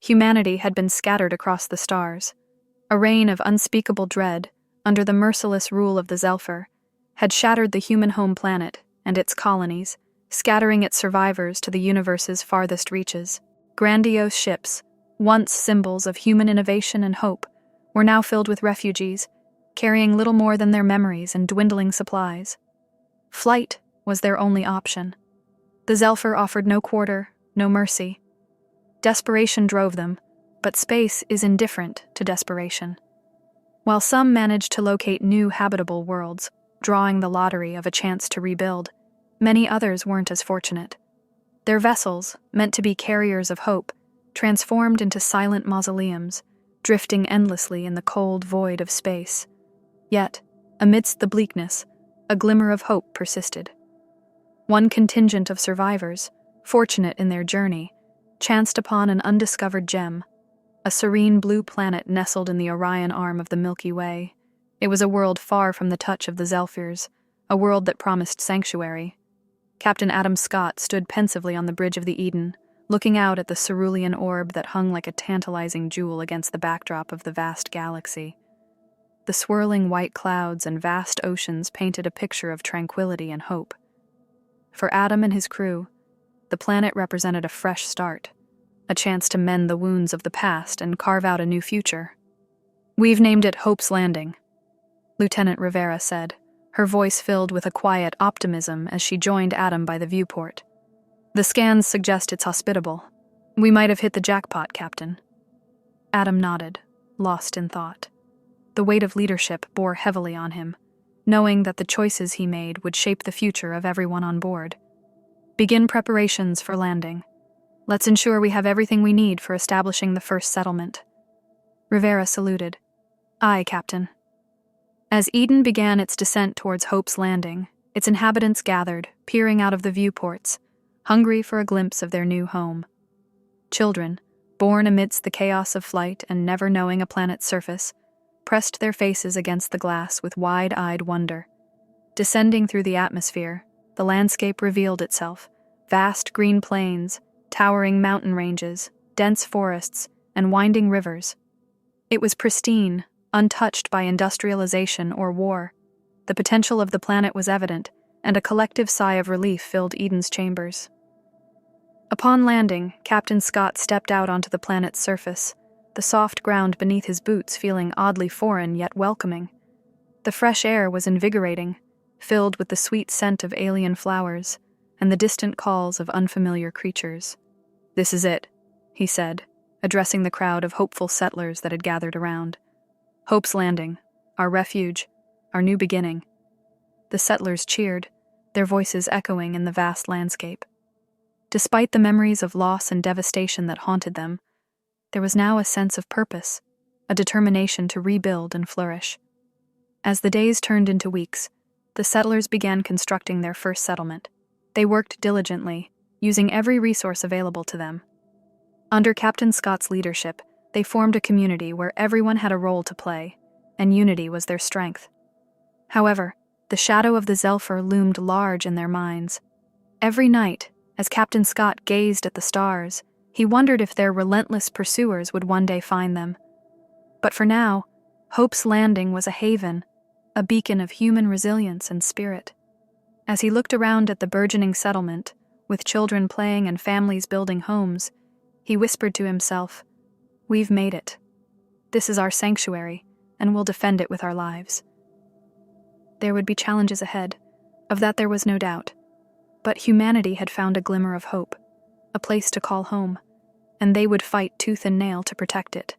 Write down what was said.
Humanity had been scattered across the stars. A reign of unspeakable dread, under the merciless rule of the Zephyr, had shattered the human home planet and its colonies, scattering its survivors to the universe's farthest reaches. Grandiose ships, once symbols of human innovation and hope, were now filled with refugees, carrying little more than their memories and dwindling supplies. Flight was their only option. The Zephyr offered no quarter, no mercy. Desperation drove them, but space is indifferent to desperation. While some managed to locate new habitable worlds, drawing the lottery of a chance to rebuild, many others weren't as fortunate. Their vessels, meant to be carriers of hope, transformed into silent mausoleums, drifting endlessly in the cold void of space. Yet, amidst the bleakness, a glimmer of hope persisted. One contingent of survivors, fortunate in their journey, chanced upon an undiscovered gem, a serene blue planet nestled in the Orion arm of the Milky Way. It was a world far from the touch of the Zephyrs, a world that promised sanctuary. Captain Adam Scott stood pensively on the bridge of the Eden, looking out at the cerulean orb that hung like a tantalizing jewel against the backdrop of the vast galaxy. The swirling white clouds and vast oceans painted a picture of tranquility and hope. For Adam and his crew, the planet represented a fresh start, a chance to mend the wounds of the past and carve out a new future. "We've named it Hope's Landing," Lieutenant Rivera said, her voice filled with a quiet optimism as she joined Adam by the viewport. "The scans suggest it's hospitable. We might have hit the jackpot, Captain." Adam nodded, lost in thought. The weight of leadership bore heavily on him, knowing that the choices he made would shape the future of everyone on board. "Begin preparations for landing. Let's ensure we have everything we need for establishing the first settlement." Rivera saluted. "Aye, Captain." As Eden began its descent towards Hope's Landing, its inhabitants gathered, peering out of the viewports, hungry for a glimpse of their new home. Children, born amidst the chaos of flight and never knowing a planet's surface, pressed their faces against the glass with wide-eyed wonder. Descending through the atmosphere, the landscape revealed itself: vast green plains, towering mountain ranges, dense forests, and winding rivers. It was pristine, untouched by industrialization or war. The potential of the planet was evident, and a collective sigh of relief filled Eden's chambers. Upon landing, Captain Scott stepped out onto the planet's surface, the soft ground beneath his boots feeling oddly foreign yet welcoming. The fresh air was invigorating, filled with the sweet scent of alien flowers and the distant calls of unfamiliar creatures. "This is it," he said, addressing the crowd of hopeful settlers that had gathered around. "Hope's Landing, our refuge, our new beginning." The settlers cheered, their voices echoing in the vast landscape. Despite the memories of loss and devastation that haunted them, there was now a sense of purpose, a determination to rebuild and flourish. As the days turned into weeks, the settlers began constructing their first settlement. They worked diligently, using every resource available to them. Under Captain Scott's leadership, they formed a community where everyone had a role to play, and unity was their strength. However, the shadow of the Zephyr loomed large in their minds. Every night, as Captain Scott gazed at the stars, he wondered if their relentless pursuers would one day find them. But for now, Hope's Landing was a haven, a beacon of human resilience and spirit. As he looked around at the burgeoning settlement, with children playing and families building homes, he whispered to himself, "We've made it. This is our sanctuary, and we'll defend it with our lives." There would be challenges ahead, of that there was no doubt. But humanity had found a glimmer of hope, a place to call home, and they would fight tooth and nail to protect it.